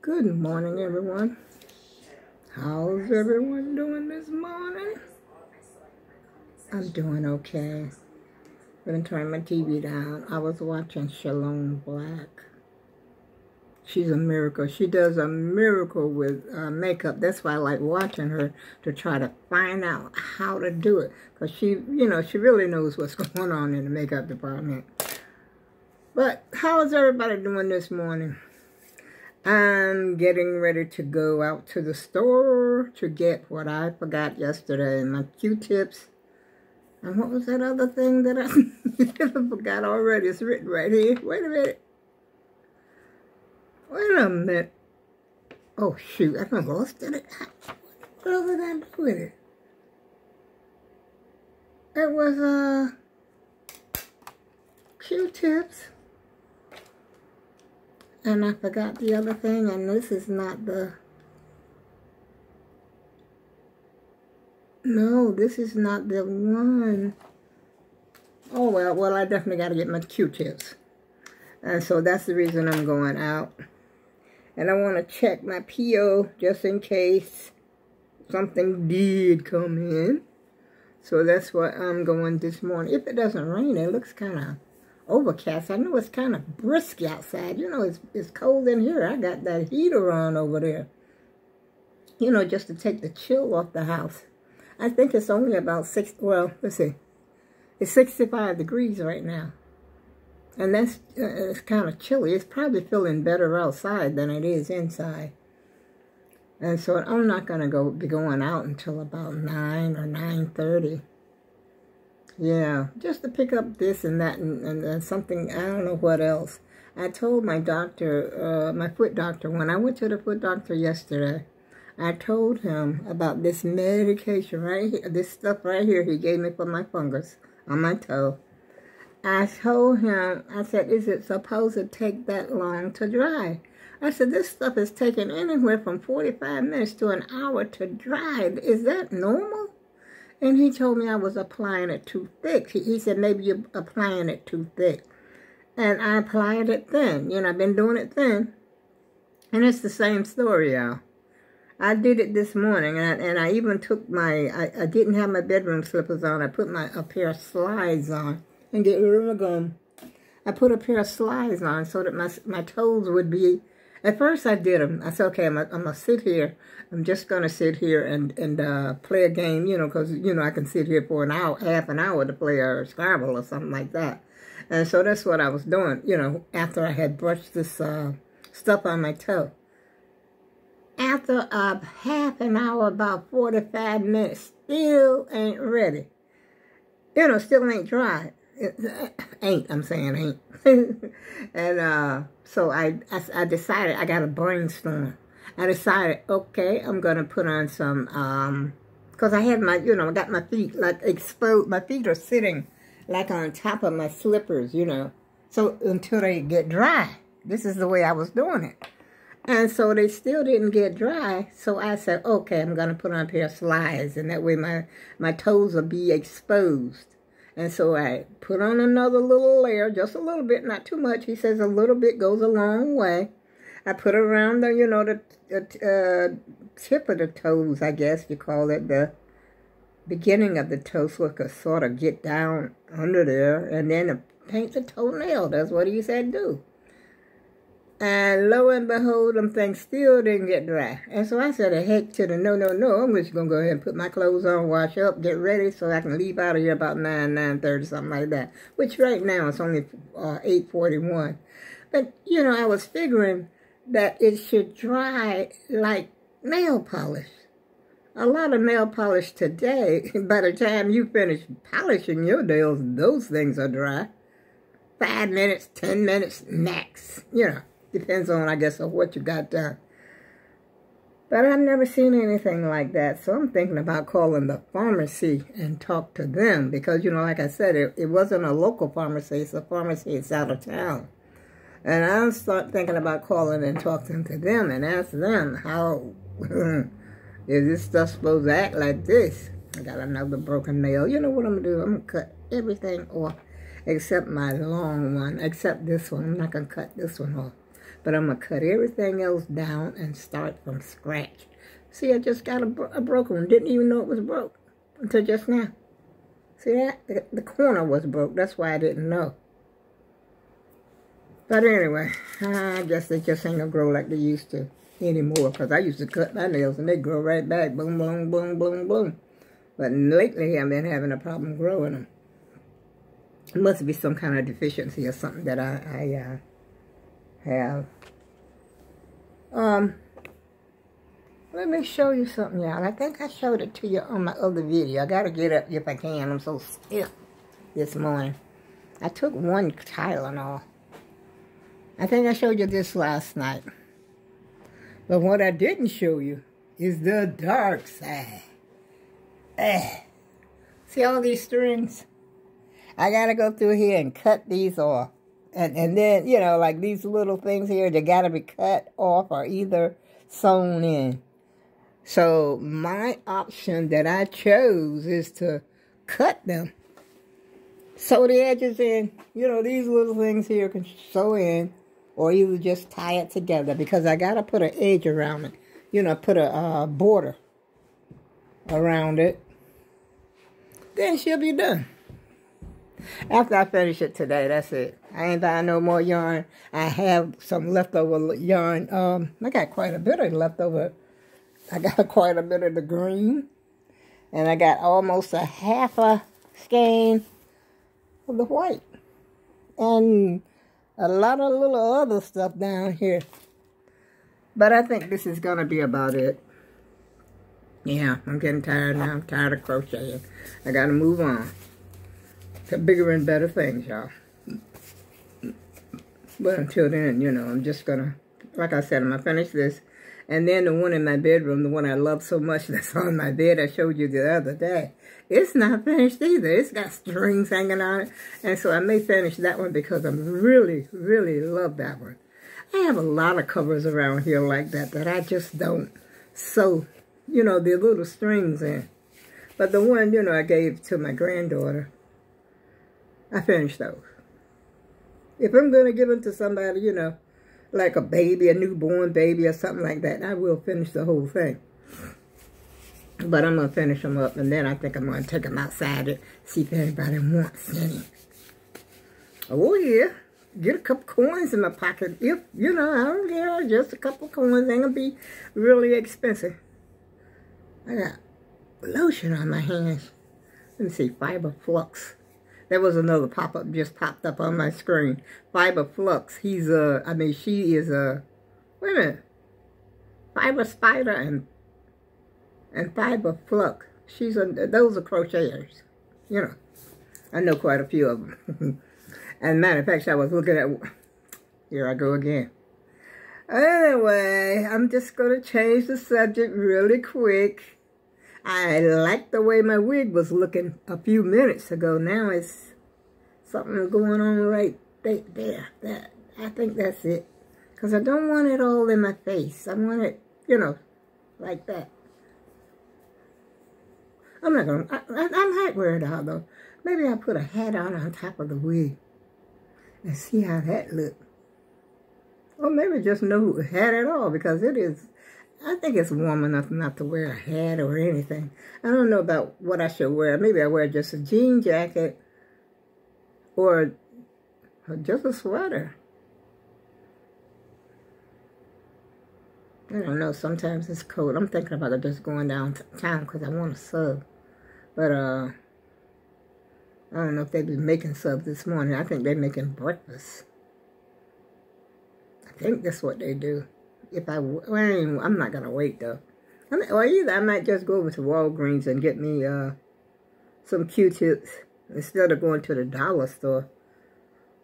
Good morning, everyone. How's everyone doing this morning? I'm doing okay. I'm going to turn my TV down. I was watching Shalom Black. She's a miracle. She does a miracle with makeup. That's why I like watching her, to try to find out how to do it. Because she really knows what's going on in the makeup department. But how is everybody doing this morning? I'm getting ready to go out to the store to get what I forgot yesterday, my Q-tips. And what was that other thing that I forgot already? It's written right here. Wait a minute. Wait a minute. Oh, shoot. I done lost it. What else did I do with it? It was, Q-tips. And I forgot the other thing, and this is not the... No, this is not the one. Oh, well, I definitely got to get my Q-tips. And so that's the reason I'm going out. And I want to check my PO just in case something did come in. So that's what I'm going this morning. If it doesn't rain, it looks kind of overcast. I know it's kind of brisk outside. You know, it's cold in here. I got that heater on over there. You know, just to take the chill off the house. I think it's only about let's see. It's 65 degrees right now. And that's, it's kind of chilly. It's probably feeling better outside than it is inside. And so I'm not going to be going out until about 9 or 9:30. Yeah, just to pick up this and that and something, I don't know what else. I told my doctor, my foot doctor, when I went to the foot doctor yesterday, I told him about this medication right here, this stuff right here he gave me for my fungus on my toe. I told him, I said, is it supposed to take that long to dry? I said, this stuff is taking anywhere from 45 minutes to an hour to dry. Is that normal? And he told me I was applying it too thick. He said, maybe you're applying it too thick. And I applied it thin. You know, I've been doing it thin. And it's the same story, y'all. I did it this morning, and I even took I didn't have my bedroom slippers on. I put a pair of slides on. And get rid of my gum. I put a pair of slides on so that my toes would be... At first I did them. I said, okay, I'm going to sit here. I'm just going to sit here and play a game, you know, because, you know, I can sit here for an hour, half an hour to play a Scrabble or something like that. And so that's what I was doing, you know, after I had brushed this stuff on my toe. After a half an hour, about 45 minutes, still ain't ready. You know, still ain't dry. I'm saying ain't. And so I decided, I got a brainstorm. I decided, okay, I'm going to put on some, because I had my, you know, I got my feet like exposed. My feet are sitting like on top of my slippers, you know. So until they get dry. This is the way I was doing it. And so they still didn't get dry. So I said, okay, I'm going to put on a pair of slides. And that way my toes will be exposed. And so I put on another little layer, just a little bit, not too much. He says a little bit goes a long way. I put around the, you know, the tip of the toes, I guess you call it, the beginning of the toe, so it could sort of get down under there. And then paint the toenail. That's what he said do. And lo and behold, them things still didn't get dry. And so I said, heck to the no. I'm just going to go ahead and put my clothes on, wash up, get ready so I can leave out of here about 9:30, something like that. Which right now it's only 8:41. But, you know, I was figuring that it should dry like nail polish. A lot of nail polish today, by the time you finish polishing your nails, those things are dry. 5 minutes, 10 minutes max, you know. Depends on, I guess, on what you got done. But I've never seen anything like that. So I'm thinking about calling the pharmacy and talk to them. Because, you know, like I said, it wasn't a local pharmacy. It's a pharmacy that's out of town. And I'll start thinking about calling and talking to them and ask them how is this stuff supposed to act like this. I got another broken nail. You know what I'm going to do? I'm going to cut everything off except my long one. Except this one. I'm not going to cut this one off. But I'm going to cut everything else down and start from scratch. See, I just got a broken one. Didn't even know it was broke until just now. See that? The corner was broke. That's why I didn't know. But anyway, I guess they just ain't going to grow like they used to anymore. Because I used to cut my nails and they grow right back. Boom, boom, boom, boom, boom. But lately I've been having a problem growing them. It must be some kind of deficiency or something that I have. Let me show you something, y'all. I think I showed it to you on my other video. I got to get up if I can. I'm so stiff this morning. I took one Tylenol. I think I showed you this last night. But what I didn't show you is the dark side. See all these strings? I got to go through here and cut these off. And then, you know, like these little things here, they got to be cut off or either sewn in. So my option that I chose is to cut them. Sew the edges in. You know, these little things here can sew in. Or either just tie it together. Because I got to put an edge around it. You know, put a border around it. Then she'll be done. After I finish it today, that's it. I ain't buying no more yarn. I have some leftover yarn. I got quite a bit of leftover. I got quite a bit of the green. And I got almost a half a skein of the white. And a lot of little other stuff down here. But I think this is going to be about it. Yeah, I'm getting tired now. I'm tired of crocheting. I got to move on to bigger and better things, y'all. But until then, you know, I'm just going to, like I said, I'm going to finish this. And then the one in my bedroom, the one I love so much that's on my bed I showed you the other day, it's not finished either. It's got strings hanging on it. And so I may finish that one because I really, really love that one. I have a lot of covers around here like that I just don't sew, you know, the little strings in. But the one, you know, I gave to my granddaughter, I finished those. If I'm going to give them to somebody, you know, like a baby, a newborn baby or something like that, I will finish the whole thing. But I'm going to finish them up, and then I think I'm going to take them outside and see if anybody wants any. Oh, yeah. Get a couple coins in my pocket. If, you know, I don't care. Just a couple coins. Ain't going to be really expensive. I got lotion on my hands. Let me see. Fiber Flux. There was another pop-up just popped up on my screen. Fiber Flux. She is a, wait a minute. Fiber Spider and Fiber Flux. Those are crocheters. You know, I know quite a few of them. And matter of fact, I was looking at, here I go again. Anyway, I'm just going to change the subject really quick. I like the way my wig was looking a few minutes ago. Now it's something going on right there. I think that's it. Because I don't want it all in my face. I want it, you know, like that. I'm not going to, I'm not wearing it out though. Maybe I'll put a hat on top of the wig and see how that looks. Or maybe just no hat at all, because it is, I think it's warm enough not to wear a hat or anything. I don't know about what I should wear. Maybe I wear just a jean jacket or just a sweater. I don't know. Sometimes it's cold. I'm thinking about just going downtown because I want a sub. But I don't know if they've been making subs this morning. I think they're making breakfast. I think that's what they do. Well, I'm not going to wait, though. Or either I might just go over to Walgreens and get me some Q-tips instead of going to the dollar store.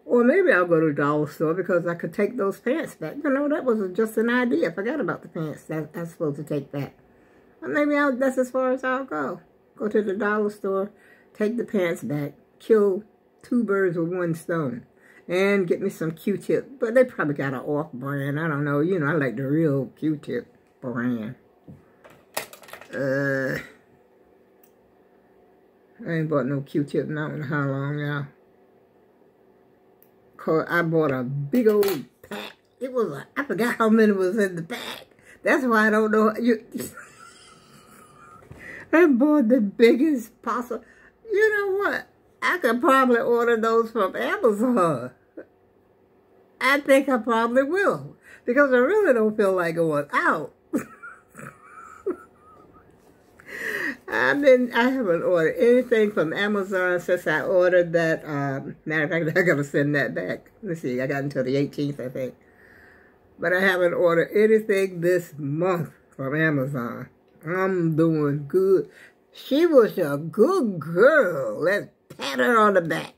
Or maybe I'll go to the dollar store because I could take those pants back. You know, that was just an idea. I forgot about the pants that I'm supposed to take back. Or maybe that's as far as I'll go. Go to the dollar store, take the pants back, kill 2 birds with 1 stone. And get me some Q-tip. But they probably got an off brand. I don't know. You know, I like the real Q-tip brand. I ain't bought no Q-tip not in how long, y'all. I bought a big old pack It was, I forgot how many was in the bag. That's why I don't know. I bought the biggest possible. You know what? I could probably order those from Amazon. I think I probably will. Because I really don't feel like going out. I haven't ordered anything from Amazon since I ordered that. Matter of fact, I gotta send that back. Let's see, I got until the 18th, I think. But I haven't ordered anything this month from Amazon. I'm doing good. She was a good girl. Let's pat her on the back.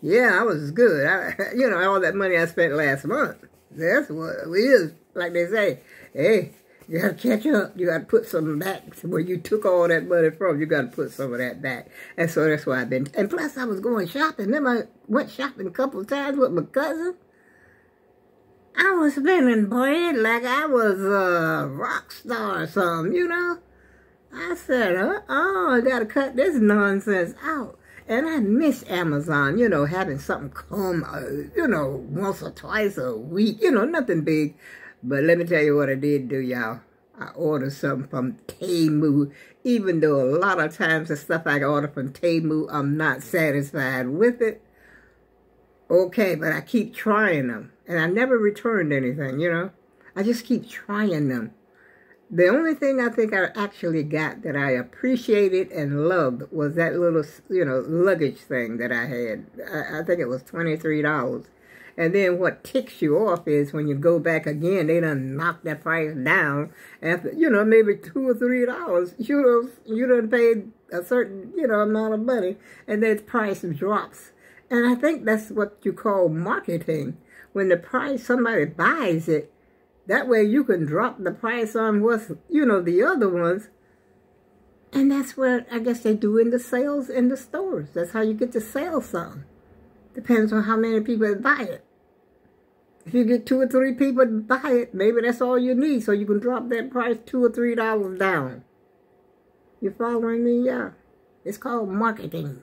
Yeah, I was good. You know, all that money I spent last month. That's what it is. Like they say, hey, you got to catch up. You got to put some back where you took all that money from. You got to put some of that back. And so that's why I've been. And plus, I was going shopping. Then I went shopping a couple of times with my cousin. I was spending bread like I was a rock star or something, you know. I said, I got to cut this nonsense out. And I miss Amazon, you know, having something come, you know, once or twice a week. You know, nothing big. But let me tell you what I did do, y'all. I ordered something from Temu. Even though a lot of times the stuff I order from Temu, I'm not satisfied with it. Okay, but I keep trying them. And I never returned anything, you know. I just keep trying them. The only thing I think I actually got that I appreciated and loved was that little, you know, luggage thing that I had. I think it was $23. And then what ticks you off is when you go back again, they done knock that price down. After, you know, maybe $2 or $3. You done paid a certain, you know, amount of money. And then the price drops. And I think that's what you call marketing. When the price, somebody buys it, that way you can drop the price on what's, you know, the other ones. And that's what I guess they do in the sales in the stores. That's how you get to sell something. Depends on how many people buy it. If you get 2 or 3 people to buy it, maybe that's all you need. So you can drop that price $2 or $3 down. You following me? Yeah. It's called marketing.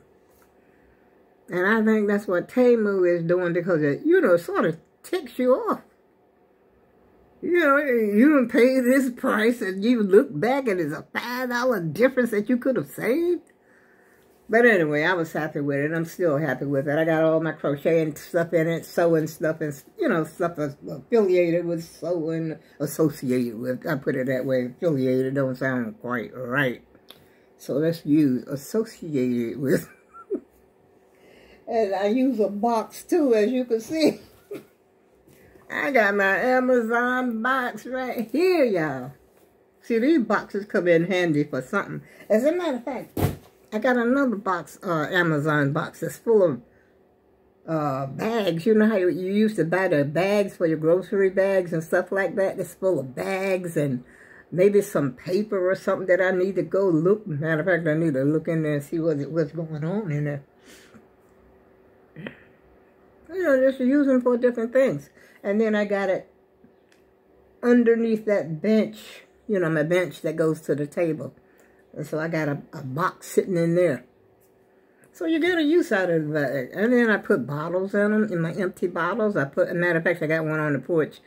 And I think that's what Temu is doing because it, you know, sort of ticks you off. You know, you don't pay this price and you look back and it's a $5 difference that you could have saved. But anyway, I was happy with it. I'm still happy with it. I got all my crocheting stuff in it, sewing stuff, and, you know, stuff affiliated with sewing, associated with. I put it that way. Affiliated don't sound quite right. So let's use associated with. And I use a box too, as you can see. I got my Amazon box right here, y'all. See, these boxes come in handy for something. As a matter of fact, I got another box, Amazon box that's full of bags. You know how you used to buy the bags for your grocery bags and stuff like that? It's full of bags and maybe some paper or something that I need to go look. Matter of fact, I need to look in there and see what's going on in there. You know, just use them for different things. And then I got it underneath that bench, you know, my bench that goes to the table. And so I got a box sitting in there. So you get a use out of the bag. And then I put bottles in them, in my empty bottles. As a matter of fact, I got one on the porch.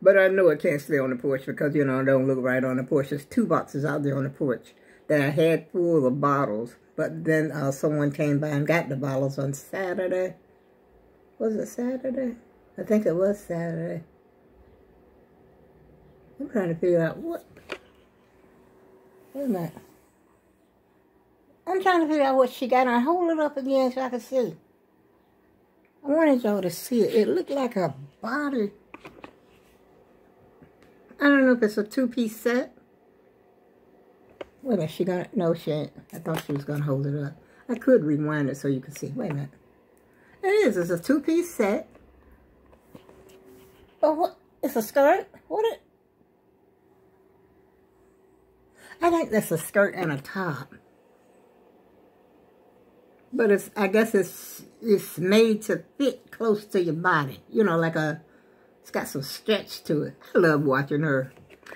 But I know it can't stay on the porch because, you know, it don't look right on the porch. There's 2 boxes out there on the porch that I had full of bottles. But then someone came by and got the bottles on Saturday. Was it Saturday? I think it was Saturday. I'm trying to figure out what. Wait a minute. I'm trying to figure out what she got. I hold it up again so I can see. I wanted y'all to see it. It looked like a body. I don't know if it's a 2-piece set. Wait a minute. She got it. No, she ain't. I thought she was going to hold it up. I could rewind it so you can see. Wait a minute. It is. It's a 2-piece set. Oh, what? It's a skirt? What it? I think that's a skirt and a top. But it's, I guess it's made to fit close to your body. You know, like it's got some stretch to it. I love watching her.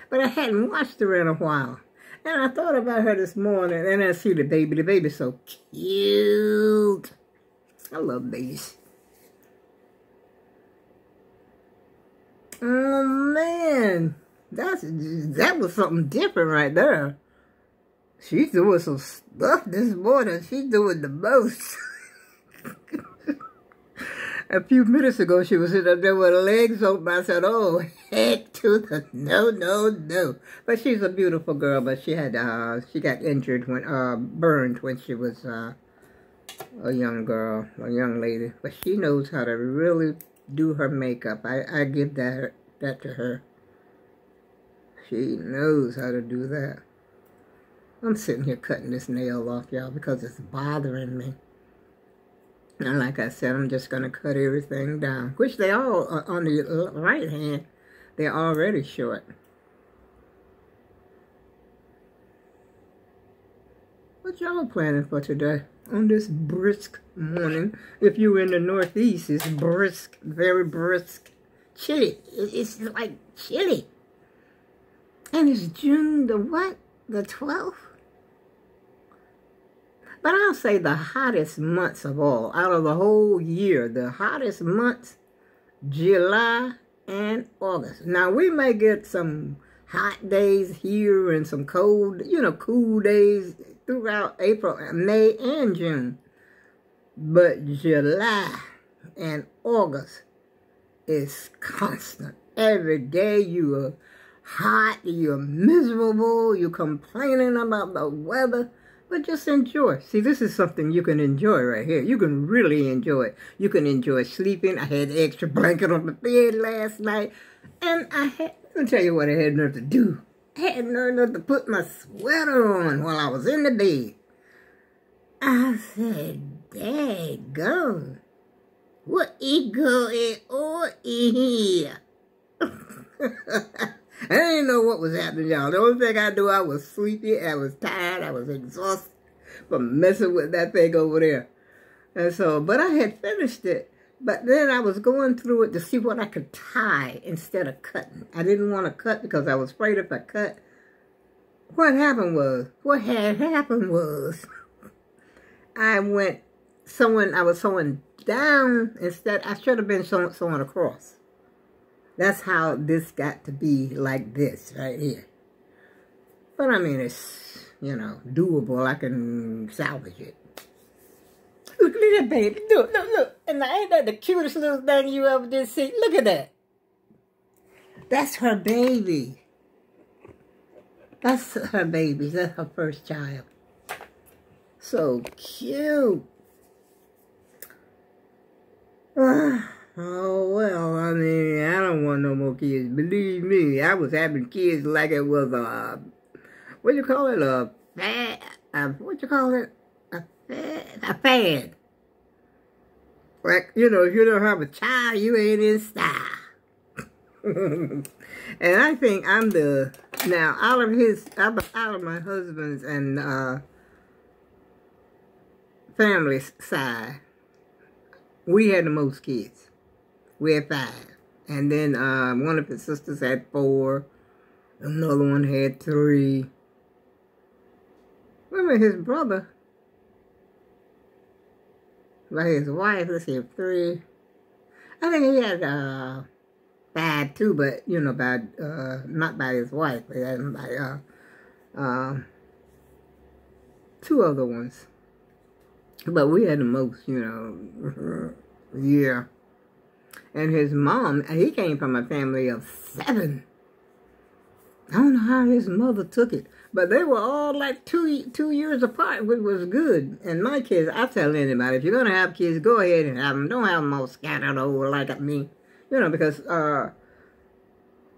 But I hadn't watched her in a while. And I thought about her this morning, and I see the baby. The baby's so cute. I love babies. Oh, man. That was something different right there. She's doing some stuff this morning. She's doing the most. A few minutes ago, she was sitting up there with her legs open. I said, oh, heck to the no. But she's a beautiful girl, but she got injured burned when she was a young girl, a young lady. But she knows how to really do her makeup. I give that to her. She knows how to do that. I'm sitting here cutting this nail off, y'all, because it's bothering me. And like I said, I'm just going to cut everything down. Which they all, on the right hand, they're already short. What y'all planning for today? On this brisk morning. If you're in the Northeast, it's brisk, very brisk. Chilly. It's like chilly. And it's June the what? The 12th? But I'll say the hottest months of all, out of the whole year, the hottest months, July and August. Now, we may get some hot days here and some cold, cool days throughout April, May, and June. But July and August is constant. Every day you are hot, you're miserable, you're complaining about the weather. But just enjoy. See, this is something you can enjoy right here. You can really enjoy it. You can enjoy sleeping. I had the extra blanket on the bed last night. And let me tell you what I had nerve to do. I had nerve to put my sweater on while I was in the bed. I said, daggone. What is going on in here? I didn't know what was happening, y'all. The only thing I knew, I was sleepy, I was tired, I was exhausted from messing with that thing over there. And so, but I had finished it. But then I was going through it to see what I could tie instead of cutting. I didn't want to cut because I was afraid if I cut. What had happened was, I was sewing down instead. I should have been sewing across. That's how this got to be like this right here. But I mean, it's, doable. I can salvage it. Look at that baby. Look. And ain't that the cutest little thing you ever did see? Look at that. That's her baby. That's her baby. That's her first child. So cute. Oh, well, I mean, I don't want no more kids. Believe me, I was having kids like it was a, what you call it, a fad? What you call it? A fad. Like, if you don't have a child, you ain't in style. And I think I'm now, out of my husband's and family's side, we had the most kids. We had 5. And then one of his sisters had 4. Another one had 3. Remember his brother, by his wife, let's see, 3. I think he had 5 too, but, not by his wife, but by 2 other ones. But we had the most, yeah. And his mom, he came from a family of 7. I don't know how his mother took it. But they were all like 2 years apart, which was good. And my kids, I tell anybody, if you're going to have kids, go ahead and have them. Don't have them all scattered over like me. Because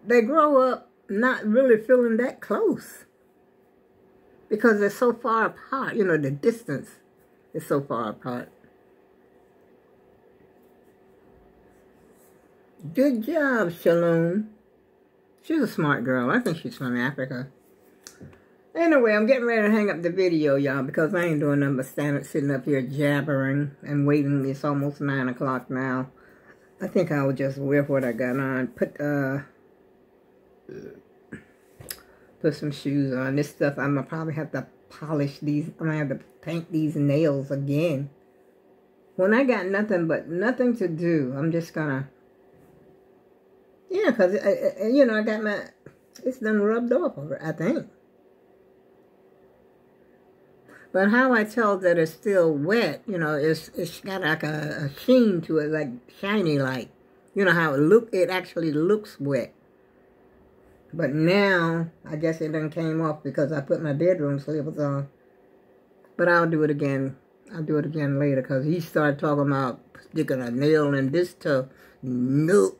they grow up not really feeling that close. Because they're so far apart. The distance is so far apart. Good job, Shalom. She's a smart girl. I think she's from Africa. Anyway, I'm getting ready to hang up the video, y'all, because I ain't doing nothing but sitting up here jabbering and waiting. It's almost 9 o'clock now. I think I will just wear what I got on. Put some shoes on. This stuff, I'm going to probably have to polish these. I'm going to have to paint these nails again. When I got nothing to do, I'm just going to, Yeah, because, you know, I got my, it's done rubbed off, I think. But how I tell that it's still wet, you know, it's got like a sheen to it, like shiny like. You know how it actually looks wet. But now, I guess it done came off because I put my bedroom slippers on. But I'll do it again. I'll do it again later because he started talking about sticking a nail in this toe. Nope.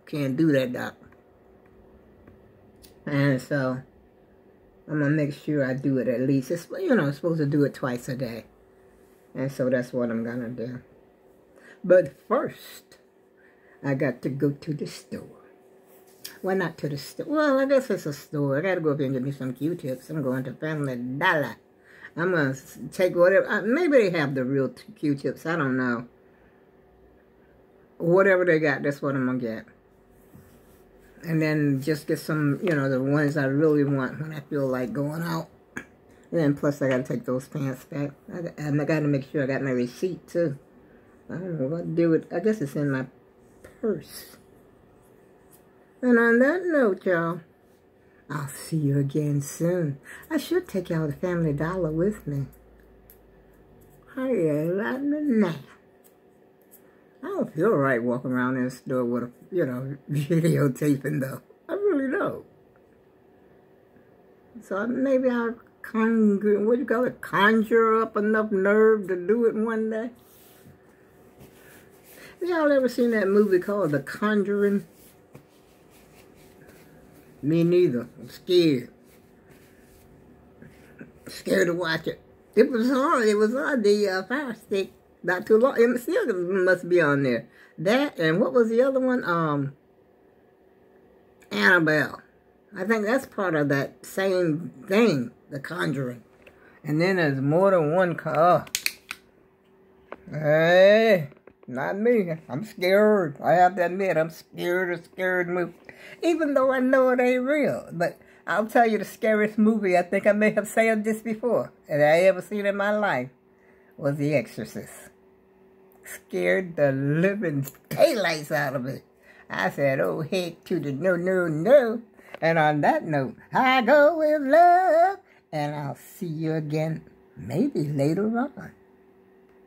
Can't do that, Doc. And so, I'm going to make sure I do it at least. It's, you know, I'm supposed to do it twice a day. And so that's what I'm going to do. But first, I got to go to the store. Well, not to the store. Well, I guess it's a store. I got to go up here and get me some Q-tips. I'm going to Family Dollar. I'm going to take whatever. Maybe they have the real Q-tips. I don't know. Whatever they got, that's what I'm going to get. And then just get some, you know, the ones I really want when I feel like going out. And then plus I got to take those pants back. I got to make sure I got my receipt too. I don't know what to do with. I guess it's in my purse. And on that note, y'all, I'll see you again soon. I should take y'all to Family Dollar with me. How you like me now? I don't feel right walking around in the store with a, you know, videotaping though. I really don't. So maybe I'll conjure up enough nerve to do it one day. Have y'all ever seen that movie called The Conjuring? Me neither. I'm scared. Scared to watch it. It was on. It was on the Fire Stick. Not too long. It still must be on there. That and what was the other one? Annabelle. I think that's part of that same thing, The Conjuring. And then there's more than one car. Hey, not me. I'm scared. I have to admit, I'm scared of scary movies. Even though I know it ain't real. But I'll tell you the scariest movie, I think I may have said this before, that I ever seen in my life, was The Exorcist. Scared the living daylights out of me. I said, oh, heck to the no, no, no. And on that note, I go with love. And I'll see you again maybe later on.